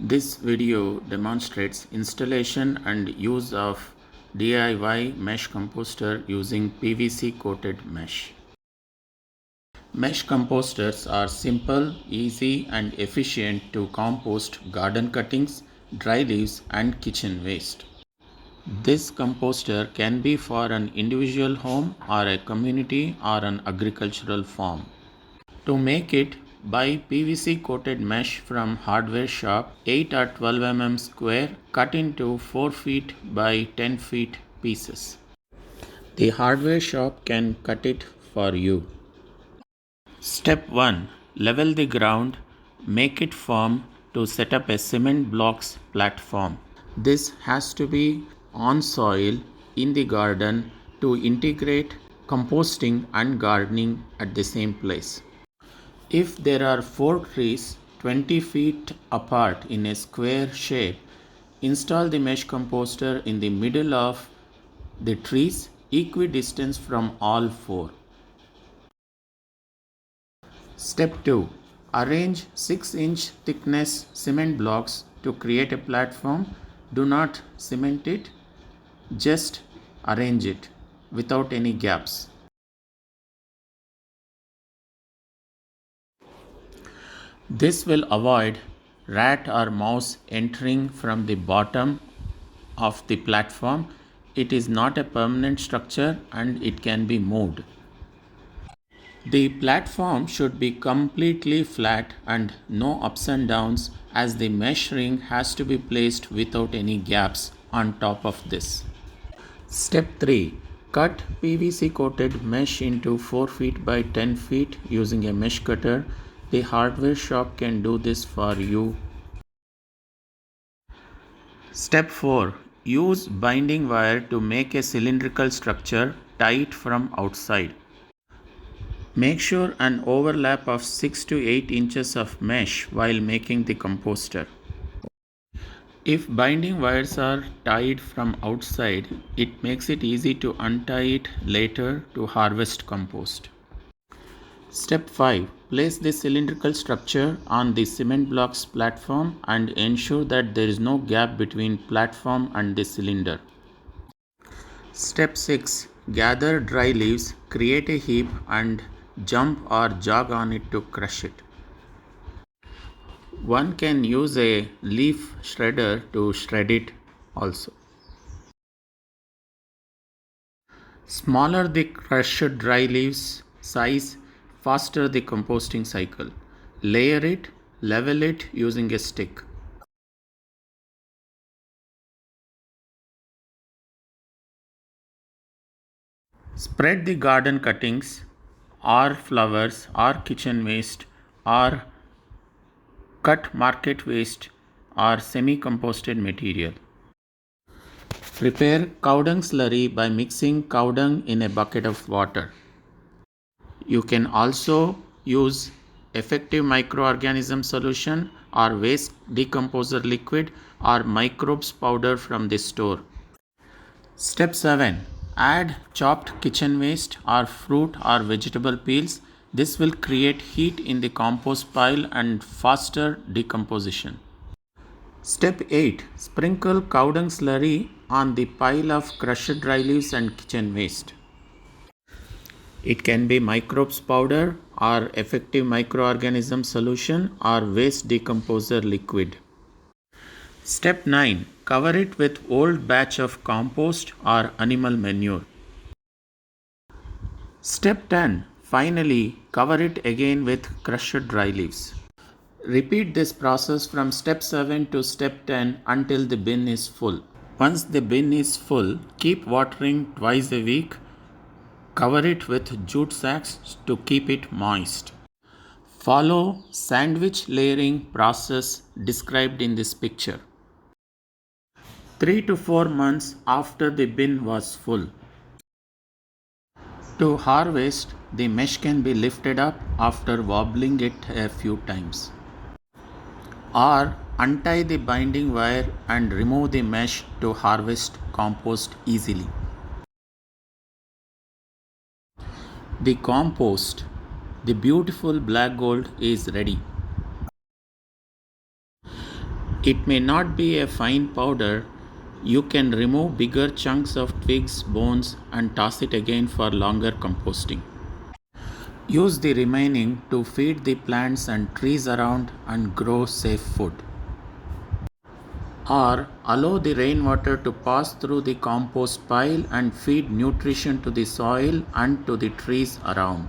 This video demonstrates installation and use of DIY mesh composter using PVC coated mesh. Mesh composters are simple, easy and efficient to compost garden cuttings, dry leaves and kitchen waste. This composter can be for an individual home or a community or an agricultural farm. To make it, buy PVC coated mesh from hardware shop 8 or 12 mm square cut into 4 feet by 10 feet pieces. The hardware shop can cut it for you. Step 1. Level the ground, make it firm to set up a cement blocks platform. This has to be on soil in the garden to integrate composting and gardening at the same place. If there are 4 trees 20 feet apart in a square shape, install the mesh composter in the middle of the trees, equidistant from all 4. Step 2. Arrange 6-inch thickness cement blocks to create a platform. Do not cement it, just arrange it without any gaps. This will avoid rat or mouse entering from the bottom of the platform. It is not a permanent structure and it can be moved. The platform should be completely flat and no ups and downs, as the mesh ring has to be placed without any gaps on top of this. Step 3. Cut PVC coated mesh into 4 feet by 10 feet using a mesh cutter. The hardware shop can do this for you. Step 4. Use binding wire to make a cylindrical structure tight from outside. Make sure an overlap of 6 to 8 inches of mesh while making the composter. If binding wires are tied from outside, it makes it easy to untie it later to harvest compost. Step 5. Place the cylindrical structure on the cement blocks platform and ensure that there is no gap between platform and the cylinder. Step 6. Gather dry leaves, create a heap and jump or jog on it to crush it. One can use a leaf shredder to shred it also. Smaller the crushed dry leaves size, faster the composting cycle. Layer it, level it using a stick. Spread the garden cuttings or flowers or kitchen waste or cut market waste or semi-composted material. Prepare cow dung slurry by mixing cow dung in a bucket of water. You can also use effective microorganism solution or waste decomposer liquid or microbes powder from the store. Step 7. Add chopped kitchen waste or fruit or vegetable peels. This will create heat in the compost pile and faster decomposition. Step 8. Sprinkle cow dung slurry on the pile of crushed dry leaves and kitchen waste. It can be microbes powder or effective microorganism solution or waste decomposer liquid. Step 9. Cover it with old batch of compost or animal manure. Step 10. Finally, cover it again with crushed dry leaves. Repeat this process from step 7 to step 10 until the bin is full. Once the bin is full, keep watering twice a week. Cover it with jute sacks to keep it moist. Follow sandwich layering process described in this picture. 3 to 4 months after the bin was full. To harvest, the mesh can be lifted up after wobbling it a few times. Or untie the binding wire and remove the mesh to harvest compost easily. The compost, the beautiful black gold, is ready. It may not be a fine powder. You can remove bigger chunks of twigs, bones, and toss it again for longer composting. Use the remaining to feed the plants and trees around and grow safe food. Or allow the rainwater to pass through the compost pile and feed nutrition to the soil and to the trees around.